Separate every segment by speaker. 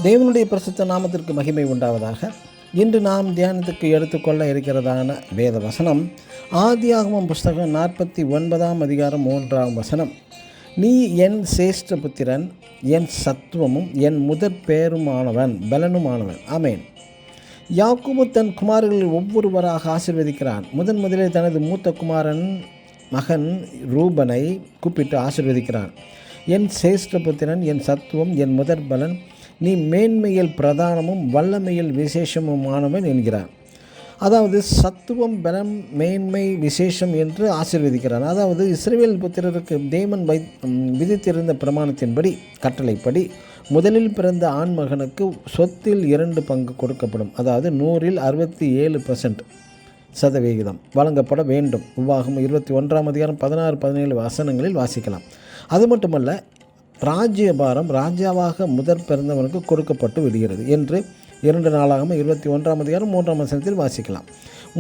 Speaker 1: தேவனுடைய பரிசுத்த நாமத்திற்கு மகிமை உண்டாவதாக. இன்று நாம் தியானத்துக்கு எடுத்துக்கொள்ள இருக்கிறதான வேத வசனம் ஆதியாகமம் புஸ்தகம் 49 அதிகாரம் 3 நீ என் சேஷ்ட புத்திரன், என் சத்துவமும் என் முதற் பேருமானவன், பலனுமானவன். ஆமேன். யாக்கோபு தன் குமாரர்களில் ஒவ்வொருவராக ஆசீர்வதிக்கிறான். முதலில் தனது மூத்த குமாரன் மகன் ரூபனை கூப்பிட்டு ஆசீர்வதிக்கிறான். என் சேஷ்ட புத்திரன், என் சத்துவம், என் முதற் பலன், நீ மேன்மையில் பிரதானமும் வல்லமையில் விசேஷமுமானவன் என்கிறான். அதாவது சத்துவம், பலம், மேன்மை, விசேஷம் என்று ஆசீர்வதிக்கிறான். அதாவது இஸ்ரவேல் புத்திரருக்கு தேவன் விதித்திருந்த பிரமாணத்தின்படி, கட்டளைப்படி முதலில் பிறந்த ஆண் மகனுக்கு சொத்தில் 2 பங்கு கொடுக்கப்படும். அதாவது 100ல் 67% வழங்கப்பட வேண்டும். உபாகமம் 21 அதிகாரம் 16-17 வசனங்களில் வாசிக்கலாம். அது மட்டுமல்ல, ராஜ்யபாரம் ராஜாவாக முதற் பிறந்தவனுக்கு கொடுக்கப்பட்டு விடுகிறது என்று 2 நாளாகமம் 21 அதிகாரம் 3 வசனத்தில் வாசிக்கலாம்.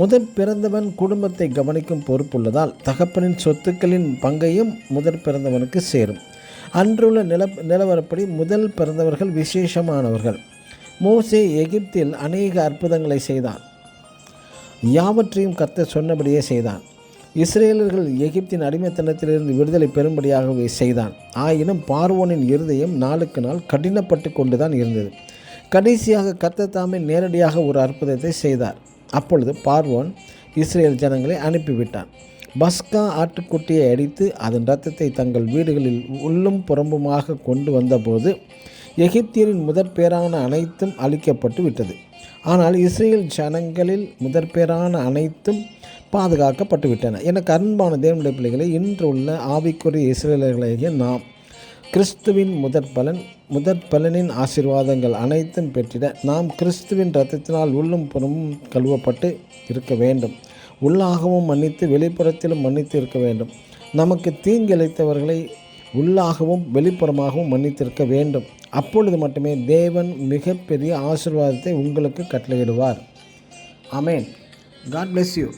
Speaker 1: முதற் பிறந்தவன் குடும்பத்தை கவனிக்கும் பொறுப்புள்ளதால் தகப்பனின் சொத்துக்களின் பங்கையும் முதற் பிறந்தவனுக்கு சேரும். அன்றுள்ள நிலவரப்படி முதல் பிறந்தவர்கள் விசேஷமானவர்கள். மோசே எகிப்தில் அநேக அற்புதங்களை செய்தான். யாவற்றையும் கர்த்தர் சொன்னபடியே செய்தான். இஸ்ரேலர்கள் எகிப்தின் அடிமைத்தனத்திலிருந்து விடுதலை பெறும்படியாகவே செய்தான். ஆயினும் பார்வோனின் இருதயம் நாளுக்கு நாள் கடினப்பட்டு கொண்டுதான் இருந்தது. கடைசியாக கர்த்தர் தாமே நேரடியாக ஒரு அற்புதத்தை செய்தார். அப்பொழுது பார்வோன் இஸ்ரேல் ஜனங்களை அனுப்பிவிட்டான். பஸ்கா ஆட்டுக்குட்டியை அடித்து அதன் இரத்தத்தை தங்கள் வீடுகளில் உள்ளும் புறம்புமாக கொண்டு வந்தபோது எகிப்தியரின் முதற்பேரான அனைத்தும் அழிக்கப்பட்டு விட்டது. ஆனால் இஸ்ரேல் ஜனங்களில் முதற்பேரான அனைத்தும் பாதுகாக்கப்பட்டு விட்டன. எனக்கு அன்பான தேவனுடைய பிள்ளைகளை, இன்று உள்ள ஆவிக்குரிய இஸ்ரேலர்களாகிய நாம் கிறிஸ்துவின் முதற் பலனின் ஆசீர்வாதங்கள் அனைத்தும் பெற்றிட நாம் கிறிஸ்துவின் இரத்தத்தினால் உள்ளும் புறமும் கழுவப்பட்டு இருக்க வேண்டும். உள்ளாகவும் மன்னித்து வெளிப்புறத்திலும் மன்னித்து இருக்க வேண்டும். நமக்கு தீங்கிழைத்தவர்களை உள்ளாகவும் வெளிப்புறமாகவும் மன்னித்திருக்க வேண்டும். அப்பொழுது மட்டுமே தேவன் மிகப்பெரிய ஆசீர்வாதத்தை உங்களுக்கு கட்டளையிடுவார். ஆமேன். God bless you.